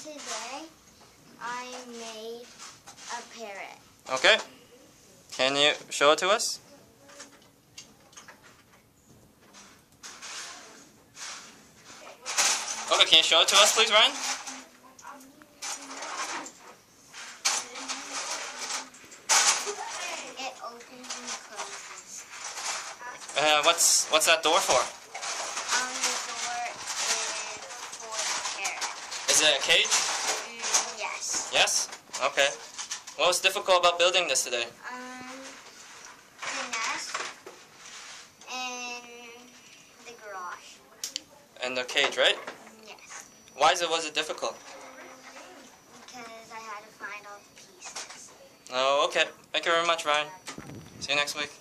Today, I made a parrot. Okay. Can you show it to us? Okay, can you show it to us, please, Ryan? It opens and closes. What's that door for? The door is for the parrot. Is it a cage? Yes. Yes? Okay. What was difficult about building this today? The nest and the garage. And the cage, right? Yes. Was it difficult? Because I had to find all the pieces. Oh, okay. Thank you very much, Ryan. See you next week.